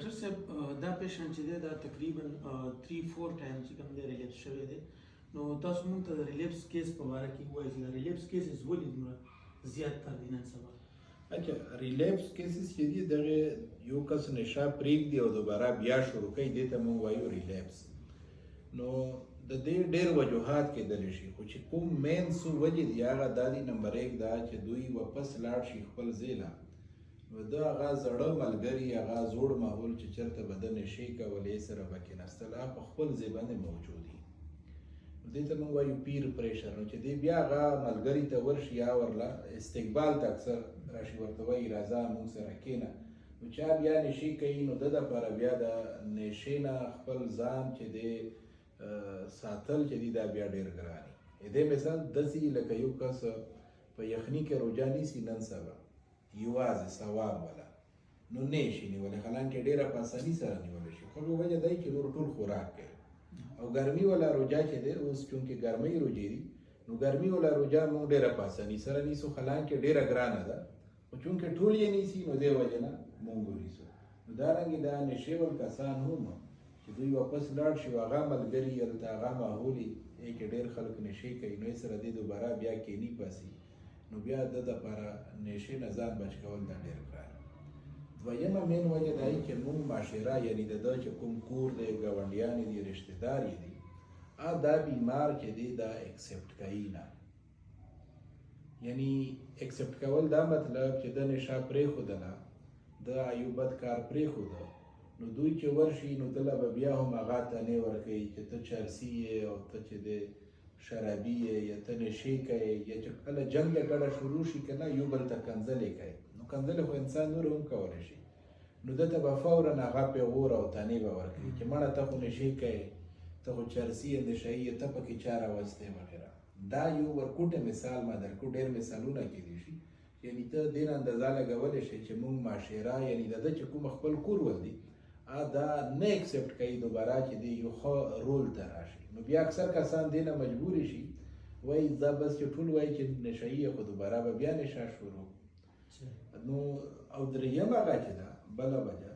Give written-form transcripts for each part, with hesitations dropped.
ډاکټر صاحب دا پیشنټ چې دی دا تقریبا 3-4 ټایم چې کوم دی ریلیپس شوی دی نو تاسو موږ ته د ریلیپس کیس په باره کې وایي چې دا ریلیپس کیسز ولې دومره زیات تر دي نن سبا؟ اچھا ریلیپس کیسز چې دي دغه یو کس نشه پرېږدي او دوباره بیا شروع کوي دې ته موږ وایو ریلیپس. نو د دې ډېر وجوهات کېدلی شي خو چې کوم مین څو وجې دي هغه دا دي نمبر 1 دا چې دوی واپس لاړ شي خپل ځای له نو د هغه زړه ملګري هغه زوړ ماحول چې چېرته به د نشې کولې سره به کېناستل هغه په خپل ځای باندې موجود وي. نو دې ته موږ وایو پیر پریشر. نو چې دی بیا هغه ملګري ته ورشي یا ورله استقبال ته اکثر راشي ورته وایي راځه موږ سره کښېنه. نو چا بیا نشې کوي نو د دپاره بیا د نشې نه خپل ځان چې دی ساتل چې دی دا بیا ډېر ګران وي. دې مثال داسې لکه یو کس په یخني کې روژه نیسي نن سبا یوازې ثواب والا نو نه شي نیولی حالانکې ډېره په اساني سره نیولی شي خو وجه دا چې نور ټول خوراک کوي او ګرمي والا روژه چې دی اوس چونکې ګرمۍ روژې دي نو ګرمي والا روژه موږ ډېره په اساني سره نیسو حالانکې ډېره ګرانه ده خو چونکې ټول یې نیسي نو دې وجې نه موږ ونیسو. نو دارنګې دا نشې ول کسان هم چې دوی واپس لاړ شي او هغه ملګري هلته هغه ماحول یې کې ډېر خلک نشې کوي نو یې سره دې دوباره بیا کینی پاسي نو بیا د دپاره نشې نه ځان بچ کول دا ډېر ګران. دویمه مین وجه دا چې موږ معاشره یعنې د ده چې کوم کور دی ګاونډیان دي رشتهدار یې دي دا بیمار چې دی دا اکسپټ کوي نه. یعنې اکسپټ کول دا مطلب چې د نشه پرېښودله د ایو بد کار پرېښوده نو دوی چې ورشي نو دله به بیا هم هغه تنې ورکوي چې ته چرسي یې او ته چې دی شرابي یې یا ته نشې کوې یا چې کله جنګ جګړه شروع شي که نه یو بل ته کنځلې کوي نو کنځلې خو انسان نور هم کولی شي نو ده ته به فورا هغه پیغور او تنې به ورکوي چې مړه ته خو نشې کوې ته خو چرسي یې نشه یې ته پکې چا راوستې وغیره. دا یو ورکوټه مثال ما درکړو ډېر مثالونه کېدی شي یعنې ته دې نه اندازه لګولی شي چې موږ معاشره یعنې د ده چې کوم خپل کور ول دي دا نه اکسپټ کوي دوباره چې دی یو ښه رول ته راشي نو بیا اکثر کسان دې نه مجبورې شي وایي دا بس چې ټول وایي چې نشه یې خو دوباره به بیا نشه شروع. نو او درېیم هغه چې ده بله وجه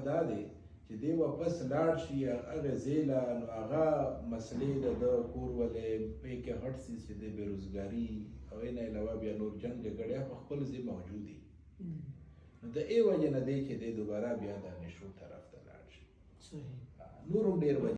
دا دی چې دی واپس لاړ شي هغه ځای له نو هغه مسلې د ده کور ولې پې کې هټ سي چې دی بېروزګاري او یې نه علاوه بیا نور جنګ جګړې په خپل ځای موجود دي نو د ای وجې نه دی چې دی دوباره بیا د نشو طرف ته لاړ شي. نور هم ډېر